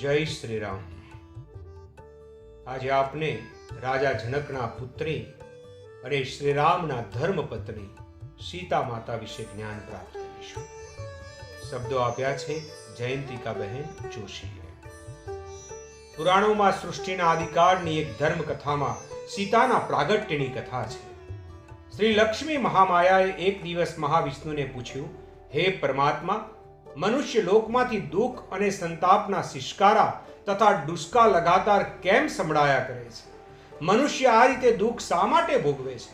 जय श्री राम। आज आपने राजा जनकना पुत्री अने श्री रामना धर्मपत्नी सीता माता विषे ज्ञान प्राप्त करीशुं। शब्दों आप्या छे जयंतिका बहेन जोशीए। पुराणोमां सृष्टिना आदिकाळनी एक धर्म कथामां सीताना प्रागट्यनी कथा छे। श्री लक्ष्मी महामायाए एक दिवस महाविष्णुने पूछ्યું, हे परमात्मा, मनुष्य लोकमांथी दुख अने संतापना शिष्कारा तथा डुस्का लगातार केम संभळाया करे छे? मनुष्य आ रीते दुख शा माटे भोगवे छे?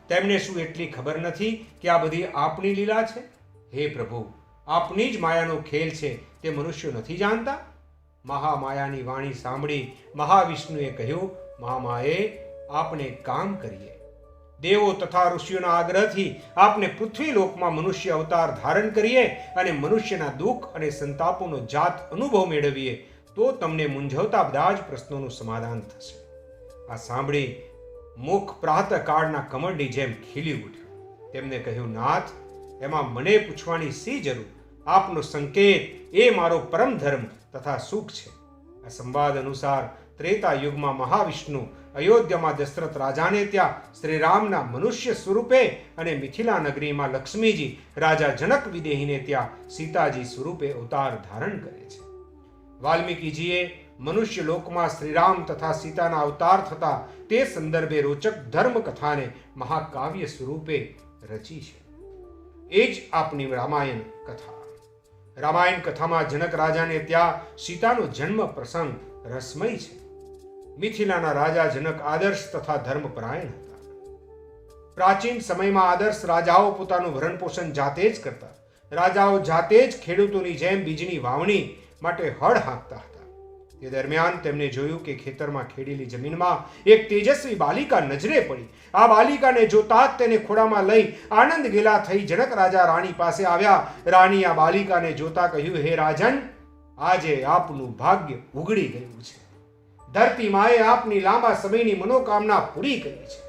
तेमने शुं एटली खबर नथी के आ बधी आपनी लीला छे? हे प्रभु, आपनी ज मायानो खेल छे ते मनुष्यो नथी जानता? महामायानी वाणी सांभळी महाविष्णुए कह्युं, महामाये, आपने काम करीए। देवो तथा ऋषियोना आग्रहथी आपने पृथ्वी लोकमां मनुष्य अवतार धारण करीए अने मनुष्यना दुख अने संतापोनो जात अनुभव मेळवीए तो तमने मूंझवता बधा ज प्रश्नोनुं समाधान थशे। आ सांभळी मुख प्रातःकाळना कमळनी जेम खીલી ઉઠ્યું। તેમને કહ્યું, નાથ, એમાં મને પૂછવાની શી જરૂર? આપનો સંકેત એ મારો પરમ ધર્મ તથા સુખ છે। આ સંવાદ અનુસાર ત્રેતા યુગમાં મહાવિષ્ણુ અયોધ્યામાં દશરથ રાજાને ત્યાં શ્રી રામના મનુષ્ય સ્વરૂપે અને મિથિલા નગરીમાં લક્ષ્મીજી રાજા જનક વિદેહીને ત્યાં સીતાજી સ્વરૂપે અવતાર ધારણ કરે છે। વાલ્મીકીજીએ મનુષ્ય લોકમાં શ્રીરામ તથા સીતાના અવતાર થતા તે સંદર્ભે રોચક ધર્મ કથાને મહાકાવ્ય સ્વરૂપે રચી છે। એ જ આપની રામાયણ કથા। રામાયણ કથામાં જનક રાજાને ત્યાં સીતાનો જન્મ પ્રસંગ રસમય છે। મિથિલાના રાજા જનક આદર્શ તથા ધર્મપરાયણ હતા। પ્રાચીન સમયમાં આદર્શ રાજાઓ પોતાનું ભરણ પોષણ જાતે જ કરતા। રાજાઓ જાતે જ ખેડૂતોની જેમ બીજની વાવણી માટે હળ હાંકતા હતા। તે દરમિયાન તેમને જોયું કે ખેતરમાં ખેડેલી જમીનમાં એક તેજસ્વી બાલિકા નજરે પડી। આ બાલિકાને જોતા જ તેને ખોળામાં લઈ આનંદ ગેલા થઈ જનક રાજા રાણી પાસે આવ્યા। રાણી આ બાલિકાને જોતા કહ્યું, હે રાજન, આજે આપનું ભાગ્ય ઉગડી ગયું છે। ધરતી માએ આપની લાંબા સમયની મનોકામના પૂરી કરી છે।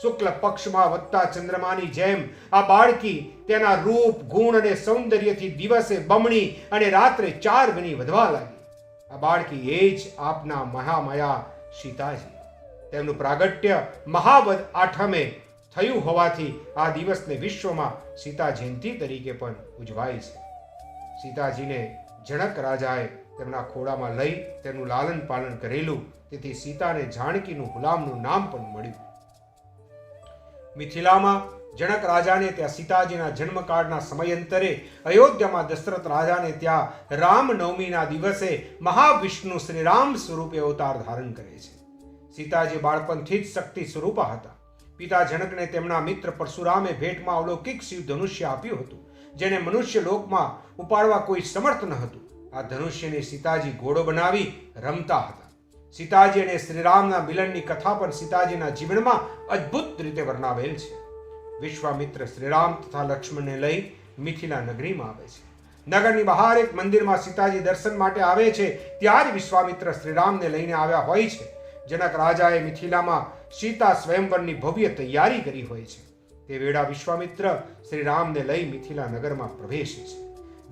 શુક્લ પક્ષમાં વધતા ચંદ્રમાની જેમ આ બાળકી તેના રૂપ, ગુણ અને સૌંદર્યથી દિવસે બમણી અને રાત્રે 4 ગણી વધવા લાગી। આ બાળકી એ જ આપના મહામાયા સીતાજી। તેમનું પ્રાગટ્ય મહાવદ આઠમે થયું હોવાથી આ દિવસને વિશ્વમાં સીતા જયંતિ તરીકે પણ ઉજવાય છે। સીતાજીને જનક રાજાએ તેમના ખોળામાં લઈ તેનું લાલન પાલન કરેલું, તેથી સીતાને જાનકીનું ગુલામનું નામ પણ મળ્યું। મિથિલામાં જનક રાજાને ત્યાં સીતાજીના જન્મકાળના સમયાંતરે અયોધ્યામાં દશરથ રાજાને ત્યાં રામનવમીના દિવસે મહાવિષ્ણુ શ્રી રામ સ્વરૂપે અવતાર ધારણ કરે છે। સીતાજી બાળપણથી જ શક્તિ સ્વરૂપા હતા। પિતા જનકને તેમના મિત્ર પરશુરામે ભેટમાં અલૌકિક શિવ ધનુષ્ય આપ્યું હતું, જેને મનુષ્ય લોકમાં ઉપાડવા કોઈ સમર્થ ન હતું। આ ધનુષ્યને સીતાજી ઘોડો બનાવી રમતા હતા। સીતાજી અને શ્રીરામના મિલનની કથા પણ સીતાજીના જીવનમાં અદ્ભુત રીતે વર્ણવેલ છે। વિશ્વામિત્ર શ્રીરામ તથા લક્ષ્મણને લઈ મિથિલા નગરીમાં આવે છે। નગરની બહાર એક મંદિરમાં સીતાજી દર્શન માટે આવે છે। ત્યારે વિશ્વામિત્ર શ્રીરામને લઈને આવ્યા હોય છે। જનક રાજાએ મિથિલામાં સીતા સ્વયંવરની ભવ્ય તૈયારી કરી હોય છે। તે વેળા વિશ્વામિત્ર શ્રીરામને લઈ મિથિલા નગરમાં પ્રવેશે છે।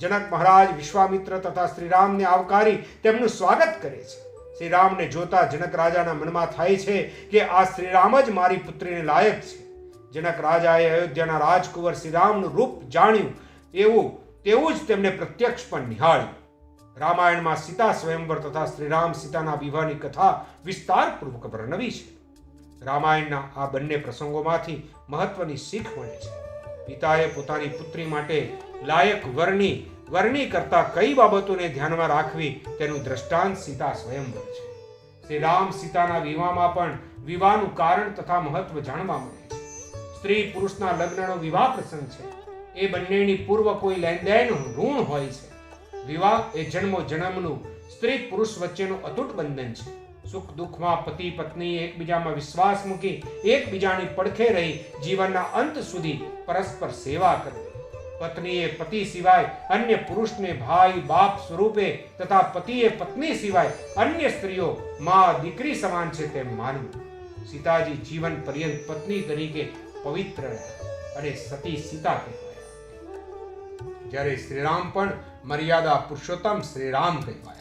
જનક મહારાજ વિશ્વામિત્ર તથા શ્રીરામને આવકારી તેમનું સ્વાગત કરે છે। શ્રીરામને જોતા જનક રાજાના મનમાં થાય છે કે આ શ્રીરામ જ મારી પુત્રીને લાયક છે। જનક રાજાએ અયોધ્યાના રાજકુંવર શ્રીરામનું રૂપ જાણ્યું તેવું જ તેમને પ્રત્યક્ષ પણ નિહાળ્યું। રામાયણમાં સીતા સ્વયંવર તથા શ્રીરામ સીતાના વિવાહની કથા વિસ્તારપૂર્વક વર્ણવી છે। રામાયણના આ બંને પ્રસંગોમાંથી મહત્વની શીખ મળે છે। પિતાએ પોતાની પુત્રી માટે લાયક વરની કરતા કઈ બાબતોને ધ્યાનમાં રાખવી તેનું દ્રષ્ટાંત સીતા સ્વયંવર છે। શ્રી રામ સીતાના વિવાહમાં પણ વિવાહનું કારણ તથા મહત્વ જાણવા મળે છે। સ્ત્રી પુરુષના લગ્નનો વિવાહ પ્રસંગ છે। એ બંનેની પૂર્વ કોઈ લેનદેન ઋણ હોય છે। વિવાહ એ જન્મો જન્મનું સ્ત્રી પુરુષ વચ્ચેનું અતૂટ બંધન છે। સુખ દુઃખમાં પતિ પત્ની એકબીજામાં વિશ્વાસ મૂકી એકબીજાની પડખે રહી જીવનના અંત સુધી પરસ્પર સેવા કરવી। પત્નીએ પતિ સિવાય અન્ય પુરુષને ભાઈ બાપ સ્વરૂપે તથા પતિએ પત્ની સિવાય અન્ય સ્ત્રીઓ માં દીકરી સમાન છે તેમ માનવું। સીતાજી જીવન પર્યંત પત્ની તરીકે પવિત્ર રહ્યા અને સતી સીતા કહેવાયા, જ્યારે શ્રીરામ પણ મર્યાદા પુરુષોત્તમ શ્રીરામ કહેવાયા।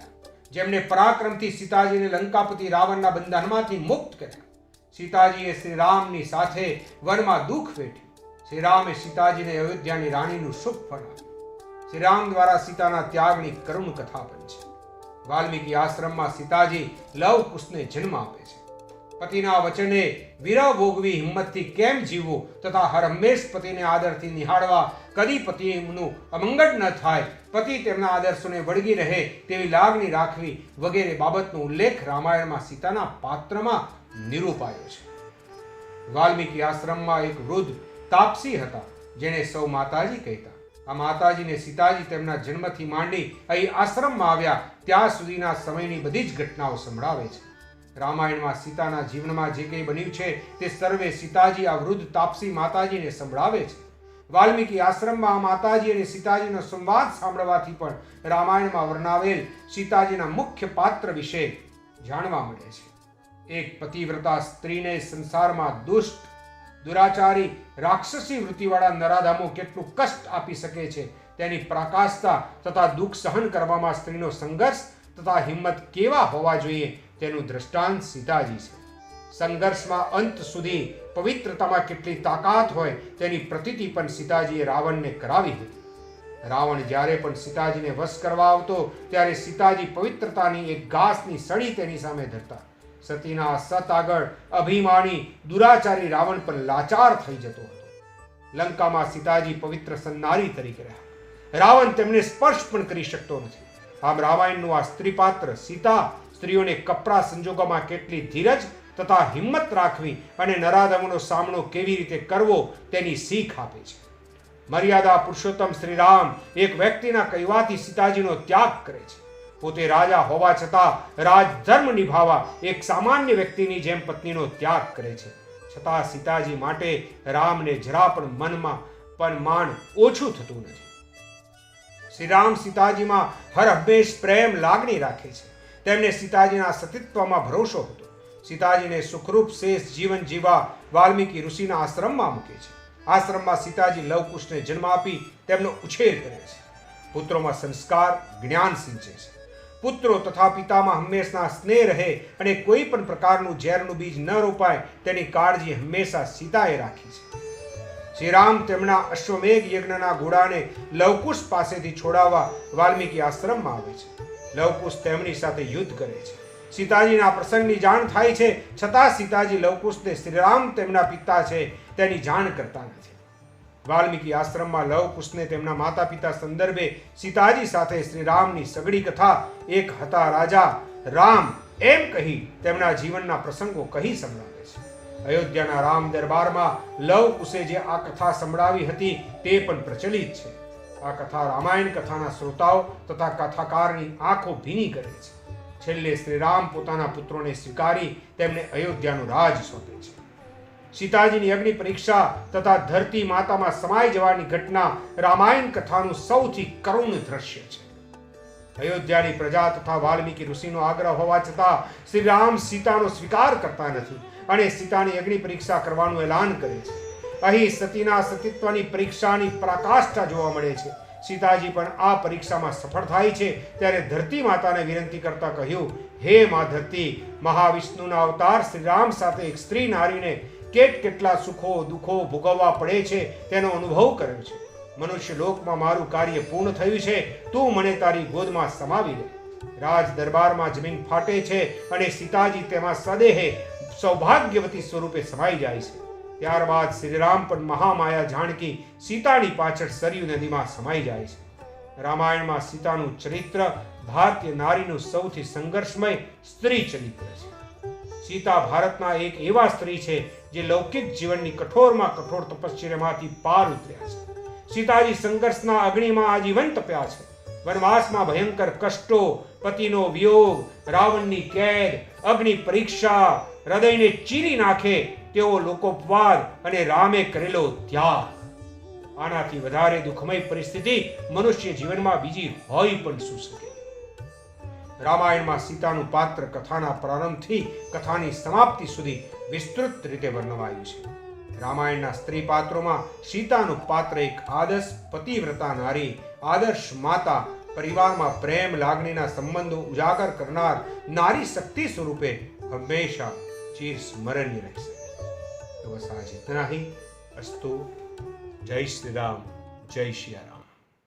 જેમને પરાક્રમથી સીતાજીને લંકાપતિ રાવણના બંધનમાંથી મુક્ત કર્યા. સીતાજીએ શ્રી રામની સાથે વનમાં દુઃખ વેઠ્યું. શ્રી રામે સીતાજીને અયોધ્યાની રાણીનું સુખ ફળાવ્યું. શ્રી રામ દ્વારા સીતાના ત્યાગની કરુણ કથા પણ છે. વાલ્મીકી આશ્રમમાં સીતાજી લવ કુશને જન્મ આપે છે. પતિના વચને વિરહ ભોગવી હિંમતથી કેમ જીવવું તથા હર હંમેશ પતિને આદરથી નિહાળવા, કદી પતિનું અમંગળ ન થાય, પતિ તેમના આદર્શોને વળગી રહે તેવી લાગણી રાખવી વગેરે બાબતનો ઉલ્લેખ રામાયણમાં સીતાના પાત્રમાં નિરૂપાયો છે. વાલ્મીકી આશ્રમમાં એક વૃદ્ધ તાપસી હતા જેને સૌ માતાજી કહેતા. આ માતાજીને સીતાજી તેમના જન્મથી માંડી અહીં આશ્રમમાં આવ્યા ત્યાં સુધીના સમયની બધી જ ઘટનાઓ સંભળાવે છે. રામાયણમાં સીતાના જીવનમાં જે કંઈ બન્યું છે તે સર્વે સીતાજી આ વૃદ્ધ તાપસી માતાજીને સંભળાવે છે. વાલ્મીકી આશ્રમમાં આ માતાજી અને સીતાજીનો સંવાદ સાંભળવાથી પણ રામાયણમાં વર્ણવેલ સીતાજીના મુખ્ય પાત્ર વિશે જાણવા મળે છે. એક પતિવ્રતા સ્ત્રીને સંસારમાં દુષ્ટ, દુરાચારી, રાક્ષસી વૃત્તિવાળા નરાધામો કેટલું કષ્ટ આપી શકે છે તેની પ્રકાશતા તથા દુઃખ સહન કરવામાં સ્ત્રીનો સંઘર્ષ તથા હિંમત કેવા હોવા જોઈએ તેનું દ્રષ્ટાંત સીતાજી છે. સંઘર્ષમાં અંત સુધી પવિત્રતામાં કેટલી તાકાત હોય તેની પ્રતીતિ પણ સીતાજીએ રાવણને કરાવી હતી. રાવણ જ્યારે પણ સીતાજીને વશ કરવા આવતો ત્યારે સીતાજી પવિત્રતાની એક ઘાસની સળી તેની સામે ધરતા. સતીના સત આગળ અભિમાની દુરાચારી રાવણ પણ લાચાર થઈ જતો હતો. લંકામાં સીતાજી પવિત્ર સન્નારી તરીકે રહ્યા. રાવણ તેમને સ્પર્શ પણ કરી શકતો નથી. આમ રામાયણનું આ સ્ત્રી પાત્ર સીતા સ્ત્રીઓને કપરા સંજોગોમાં કેટલી ધીરજ તથા હિંમત રાખવી અને નરાધમોનો સામનો કેવી રીતે કરવો તેની શીખ આપે છે. મર્યાદા પુરુષોત્તમ શ્રી રામ એક વ્યક્તિના કહેવાથી સીતાજીનો ત્યાગ કરે છે. પોતે રાજા હોવા છતાં રાજધર્મ નિભાવવા એક સામાન્ય વ્યક્તિની જેમ પત્નીનો ત્યાગ કરે છે. છતાં સીતાજી માટે રામને જરા પણ મનમાં પણ માન ઓછું થતું નથી. શ્રી રામ સીતાજીમાં હર હંમેશ પ્રેમ લાગણી રાખે છે. તેમને સીતાજીના સતીત્વમાં ભરોસો હતો. સીતાજીને સુખરૂપ શેષ જીવન જીવવા વાલ્મીકી ઋષિના આશ્રમમાં મૂકે છે. આશ્રમમાં સીતાજી લવકુશને જન્મ આપી તેમનો ઉછેર કરે છે. પુત્રોમાં સંસ્કાર, જ્ઞાન સિંચે છે. પુત્રો તથા પિતામાં હંમેશા સ્નેહ રહે અને કોઈ પણ પ્રકારનું ઝેરનું બીજ ન રોપાય તેની કાળજી હંમેશા સીતાએ રાખી છે. શ્રી રામ તેમના અશ્વમેઘ યજ્ઞના ઘોડાને લવકુશ પાસેથી છોડાવવા વાલ્મીકી આશ્રમમાં આવે છે. લવકુશ તેમની સાથે યુદ્ધ કરે છે. સીતાજીના પ્રસંગની જાણ થાય છે છતાં સીતાજી લવકુશને શ્રીરામ તેમના પિતા છે તેની જાણ કરતા નથી. વાલ્મીકી આશ્રમમાં લવકુશને તેમના માતા પિતા સંદર્ભે સીતાજી સાથે શ્રીરામની સગડી કથા એક હતા રાજા રામ એમ કહી તેમના જીવનના પ્રસંગો કહી સંભળાવે છે. અયોધ્યાના રામ દરબારમાં લવકુશે જે આ કથા સંભળાવી હતી તે પણ પ્રચલિત છે. આ કથા રામાયણ કથાના શ્રોતાઓ તથા કથાકારની આંખો ભીની કરે છે. છેલ્લે શ્રી રામ પોતાના પુત્રોને સ્વીકારી તેમને અયોધ્યાનું રાજ સોંપે છે. સીતાજીની અગ્નિ પરીક્ષા તથા ધરતી માતામાં સમાઈ જવાની ઘટના રામાયણ કથાનું સૌથી કરુણ દ્રશ્ય છે. અયોધ્યાની પ્રજા તથા વાલ્મીકી ઋષિનો આગ્રહ હોવા છતાં શ્રી રામ સીતાનો સ્વીકાર કરતા નથી અને સીતાની અગ્નિ પરીક્ષા કરવાનું એલાન કરે છે. અહીં સતીના સતીત્વની પરીક્ષાની પરાકાષ્ઠા જોવા મળે છે. સીતાજી પણ આ પરીક્ષામાં સફળ થાય છે ત્યારે ધરતી માતાને વિનંતી કરતા કહ્યું, હે મા ધરતી, મહાવિષ્ણુના અવતાર શ્રી રામ સાથે એક સ્ત્રી નારીને કેટલા સુખો દુઃખો ભોગવવા પડે છે તેનો અનુભવ કર્યો છે. મનુષ્ય લોકમાં મારું કાર્ય પૂર્ણ થયું છે. તું મને તારી ગોદમાં સમાવી લે. રાજ દરબારમાં જમીન ફાટે છે અને સીતાજી તેમાં સદેહે સૌભાગ્યવતી સ્વરૂપે સમાઈ જાય છે. ત્યારબાદ શ્રીરામ પણ મહામાયા જાણકી સીતાની પાછળ સરયુ નદીમાં સમાઈ જાય છે. રામાયણમાં સીતાનું ચરિત્ર ભારતીય નારીનું સૌથી સંઘર્ષમય સ્ત્રી ચરિત્ર છે. સીતા ભારતના એક એવા સ્ત્રી છે જે લૌકિક જીવનની કઠોરમાં કઠોર તપશ્ચર્યામાંથી પાર ઉતર્યા છે. સીતાજી સંઘર્ષના અગ્નિમાં આજીવન તપ્યા છે. વનવાસમાં ભયંકર કષ્ટો, પતિનો વિયોગ, રાવણની કેદ, અગ્નિ પરીક્ષા, હૃદયને ચીરી નાખે તેવો લોકોપવાદ અને રામે કરેલો ત્યાગ. આનાથી વધારે દુઃખમય પરિસ્થિતિ મનુષ્ય જીવનમાં બીજી હોય પણ શું શકે. રામાયણમાં સીતાનું પાત્ર કથાના પ્રારંભથી કથાની સમાપ્તિ સુધી વિસ્તૃત રીતે વર્ણવાયું છે. રામાયણના સ્ત્રી પાત્રોમાં સીતાનું પાત્ર એક આદર્શ પતિવ્રતા નારી, આદર્શ માતા પરિવારમાં પ્રેમ લાગણીના સંબંધો ઉજાગર કરનાર નારી શક્તિ स्वरूपे हमेशा चिर स्मरणीय रह सके। तो बस आज इतना ही। अस्तु। जय श्री राम, जय श्री राम।